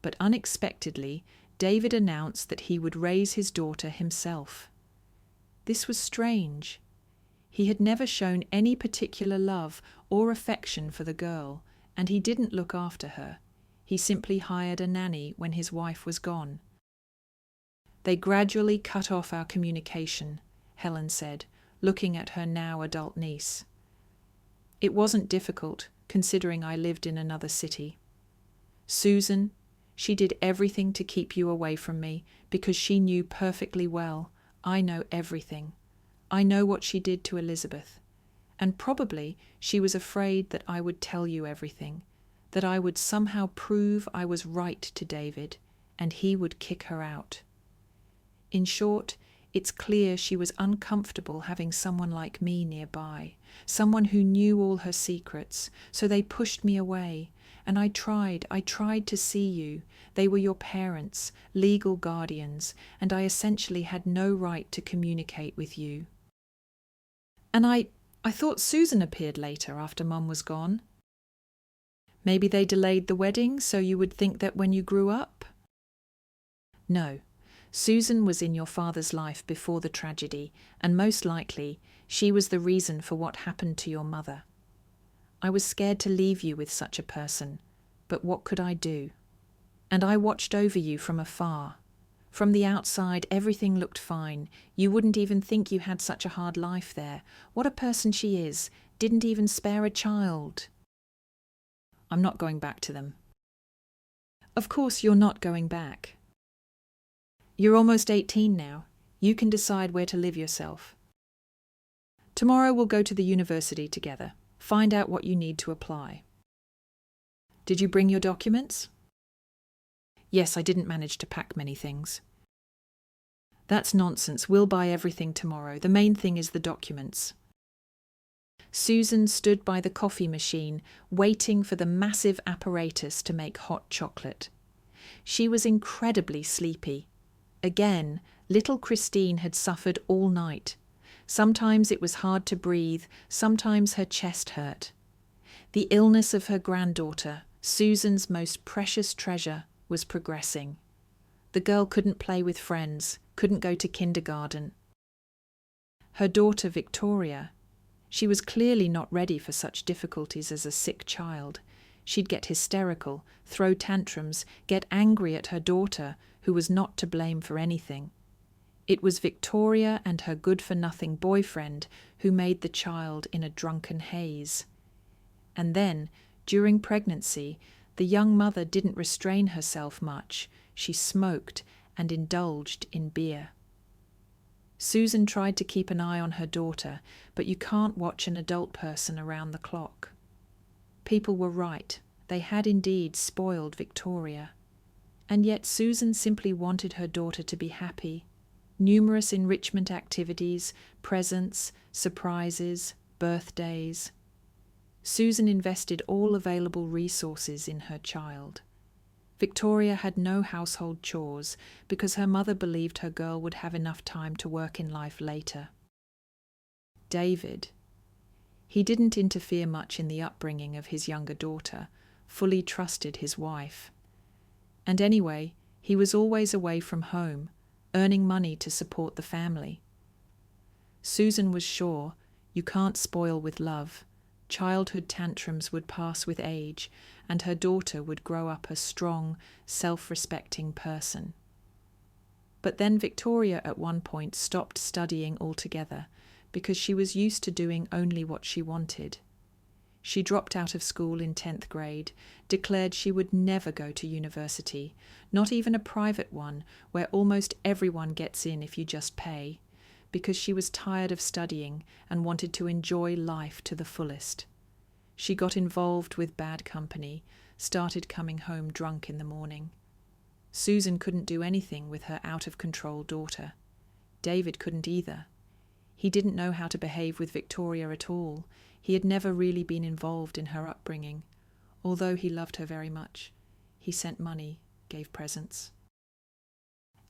But unexpectedly, David announced that he would raise his daughter himself. This was strange. He had never shown any particular love or affection for the girl, and he didn't look after her. He simply hired a nanny when his wife was gone. They gradually cut off our communication, Helen said, looking at her now adult niece. It wasn't difficult, considering I lived in another city. Susan, she did everything to keep you away from me because she knew perfectly well. I know everything. I know what she did to Elizabeth. And probably she was afraid that I would tell you everything, that I would somehow prove I was right to David, and he would kick her out. In short, it's clear she was uncomfortable having someone like me nearby, someone who knew all her secrets, so they pushed me away. And I tried to see you. They were your parents, legal guardians, and I essentially had no right to communicate with you. And I thought Susan appeared later after Mum was gone. Maybe they delayed the wedding so you would think that when you grew up? No. Susan was in your father's life before the tragedy, and most likely she was the reason for what happened to your mother. I was scared to leave you with such a person, but what could I do? And I watched over you from afar. From the outside, everything looked fine. You wouldn't even think you had such a hard life there. What a person she is. Didn't even spare a child. I'm not going back to them. Of course you're not going back. You're almost 18 now. You can decide where to live yourself. Tomorrow we'll go to the university together. Find out what you need to apply. Did you bring your documents? Yes, I didn't manage to pack many things. That's nonsense. We'll buy everything tomorrow. The main thing is the documents. Susan stood by the coffee machine, waiting for the massive apparatus to make hot chocolate. She was incredibly sleepy. Again, little Christine had suffered all night. Sometimes it was hard to breathe, sometimes her chest hurt. The illness of her granddaughter, Susan's most precious treasure, was progressing. The girl couldn't play with friends, couldn't go to kindergarten. Her daughter, Victoria, she was clearly not ready for such difficulties as a sick child. She'd get hysterical, throw tantrums, get angry at her daughter, who was not to blame for anything. It was Victoria and her good-for-nothing boyfriend who made the child in a drunken haze. And then, during pregnancy, the young mother didn't restrain herself much. She smoked and indulged in beer. Susan tried to keep an eye on her daughter, but you can't watch an adult person around the clock. People were right. They had indeed spoiled Victoria. And yet Susan simply wanted her daughter to be happy. Numerous enrichment activities, presents, surprises, birthdays. Susan invested all available resources in her child. Victoria had no household chores because her mother believed her girl would have enough time to work in life later. David. He didn't interfere much in the upbringing of his younger daughter, fully trusted his wife. And anyway, he was always away from home, earning money to support the family. Susan was sure you can't spoil with love. Childhood tantrums would pass with age, and her daughter would grow up a strong, self-respecting person. But then Victoria at one point stopped studying altogether because she was used to doing only what she wanted. She dropped out of school in 10th grade, declared she would never go to university, not even a private one where almost everyone gets in if you just pay, because she was tired of studying and wanted to enjoy life to the fullest. She got involved with bad company, started coming home drunk in the morning. Susan couldn't do anything with her out-of-control daughter. David couldn't either. He didn't know how to behave with Victoria at all. He had never really been involved in her upbringing. Although he loved her very much, he sent money, gave presents.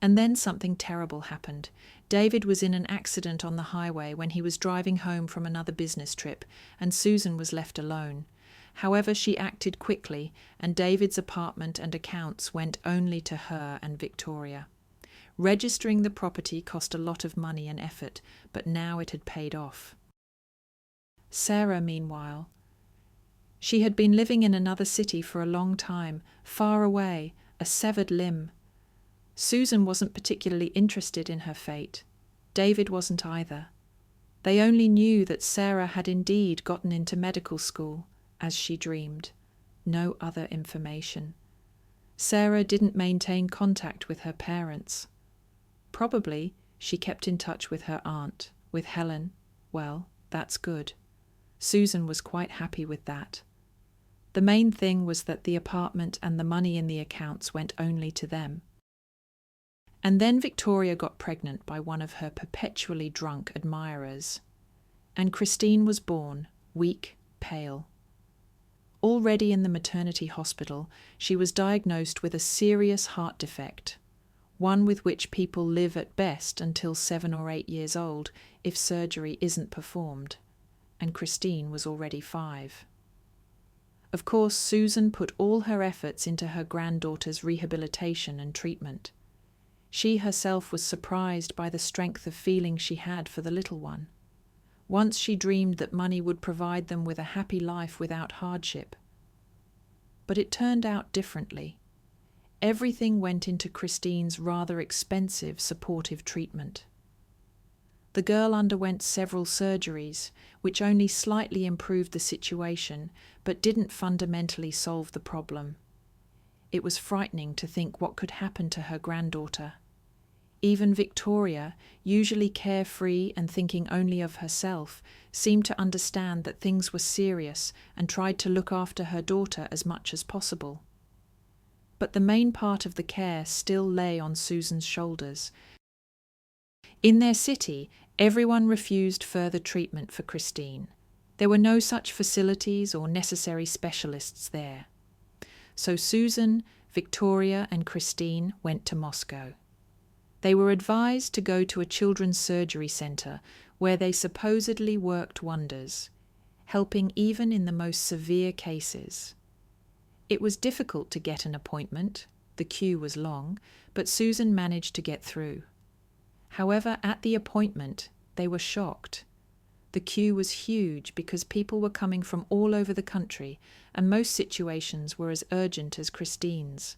And then something terrible happened. David was in an accident on the highway when he was driving home from another business trip, and Susan was left alone. However, she acted quickly, and David's apartment and accounts went only to her and Victoria. Registering the property cost a lot of money and effort, but now it had paid off. Sarah, meanwhile, she had been living in another city for a long time, far away, a severed limb. Susan wasn't particularly interested in her fate. David wasn't either. They only knew that Sarah had indeed gotten into medical school, as she dreamed. No other information. Sarah didn't maintain contact with her parents. Probably she kept in touch with her aunt, with Helen. Well, that's good. Susan was quite happy with that. The main thing was that the apartment and the money in the accounts went only to them. And then Victoria got pregnant by one of her perpetually drunk admirers. And Christine was born, weak, pale. Already in the maternity hospital, she was diagnosed with a serious heart defect, one with which people live at best until 7 or 8 years old if surgery isn't performed. And Christine was already 5. Of course, Susan put all her efforts into her granddaughter's rehabilitation and treatment. She herself was surprised by the strength of feeling she had for the little one. Once she dreamed that money would provide them with a happy life without hardship. But it turned out differently. Everything went into Christine's rather expensive supportive treatment. The girl underwent several surgeries, which only slightly improved the situation, but didn't fundamentally solve the problem. It was frightening to think what could happen to her granddaughter. Even Victoria, usually carefree and thinking only of herself, seemed to understand that things were serious and tried to look after her daughter as much as possible. But the main part of the care still lay on Susan's shoulders. In their city, everyone refused further treatment for Christine. There were no such facilities or necessary specialists there. So Susan, Victoria, and Christine went to Moscow. They were advised to go to a children's surgery centre where they supposedly worked wonders, helping even in the most severe cases. It was difficult to get an appointment, the queue was long, but Susan managed to get through. However, at the appointment, they were shocked. The queue was huge because people were coming from all over the country, and most situations were as urgent as Christine's.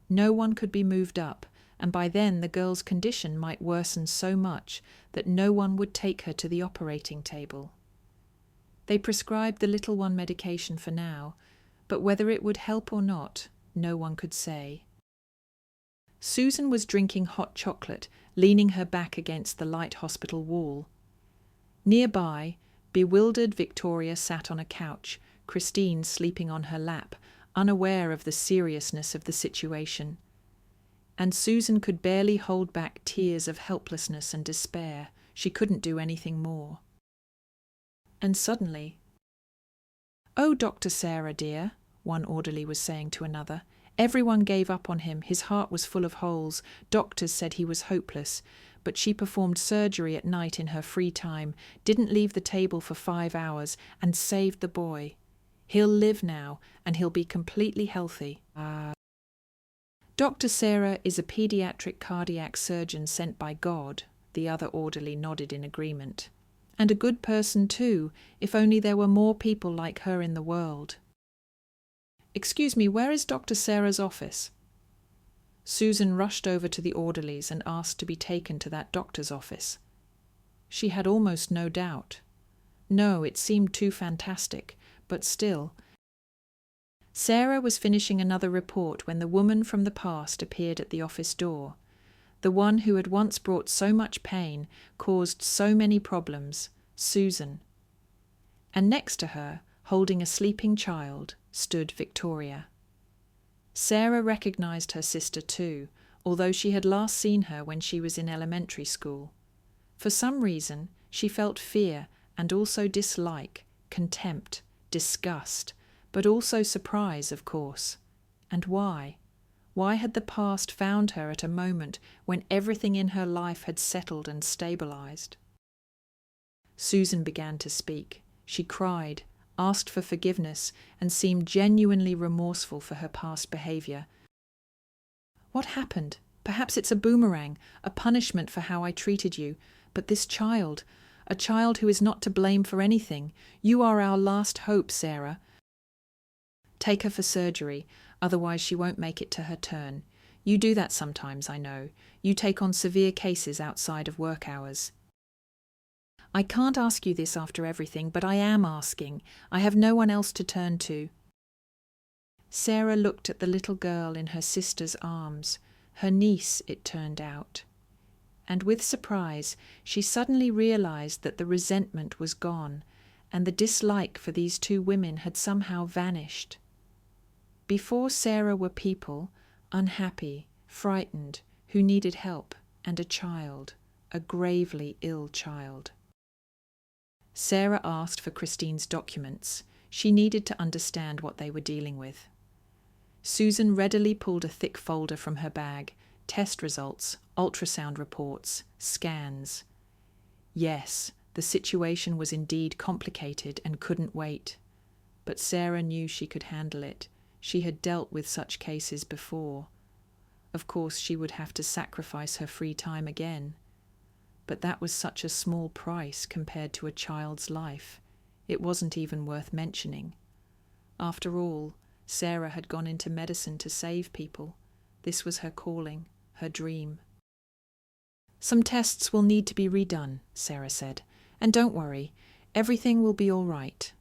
No one could be moved up, and by then the girl's condition might worsen so much that no one would take her to the operating table. They prescribed the little one medication for now, but whether it would help or not, no one could say. Susan was drinking hot chocolate, leaning her back against the light hospital wall. Nearby, bewildered Victoria sat on a couch, Christine sleeping on her lap, unaware of the seriousness of the situation. and Susan could barely hold back tears of helplessness and despair. She couldn't do anything more. And suddenly, "Oh, Dr. Sarah, dear," one orderly was saying to another. Everyone gave up on him. His heart was full of holes. Doctors said he was hopeless. But she performed surgery at night in her free time, didn't leave the table for 5 hours, and saved the boy. He'll live now, and he'll be completely healthy. Dr. Sarah is a pediatric cardiac surgeon sent by God, the other orderly nodded in agreement. And a good person too, if only there were more people like her in the world. "Excuse me, where is Dr. Sarah's office?" Susan rushed over to the orderlies and asked to be taken to that doctor's office. She had almost no doubt. No, it seemed too fantastic, but still. Sarah was finishing another report when the woman from the past appeared at the office door. The one who had once brought so much pain, caused so many problems, Susan. And next to her, holding a sleeping child, stood Victoria. Sarah recognized her sister too, although she had last seen her when she was in elementary school. For some reason, she felt fear and also dislike, contempt, disgust, but also surprise, of course. And why? Why had the past found her at a moment when everything in her life had settled and stabilized? Susan began to speak. She cried, asked for forgiveness, and seemed genuinely remorseful for her past behavior. "What happened? Perhaps it's a boomerang, a punishment for how I treated you. But this child, a child who is not to blame for anything. You are our last hope, Sarah. Take her for surgery, otherwise she won't make it to her turn. You do that sometimes, I know. You take on severe cases outside of work hours." "I can't ask you this after everything, but I am asking. I have no one else to turn to." Sarah looked at the little girl in her sister's arms, her niece, it turned out. And with surprise, she suddenly realized that the resentment was gone, and the dislike for these two women had somehow vanished. Before Sarah were people, unhappy, frightened, who needed help, and a child, a gravely ill child. Sarah asked for Christine's documents. She needed to understand what they were dealing with. Susan readily pulled a thick folder from her bag, test results, ultrasound reports, scans. Yes, the situation was indeed complicated and couldn't wait. But Sarah knew she could handle it. She had dealt with such cases before. Of course, she would have to sacrifice her free time again. But that was such a small price compared to a child's life. It wasn't even worth mentioning. After all, Sarah had gone into medicine to save people. This was her calling, her dream. "Some tests will need to be redone," Sarah said. "And don't worry, everything will be all right."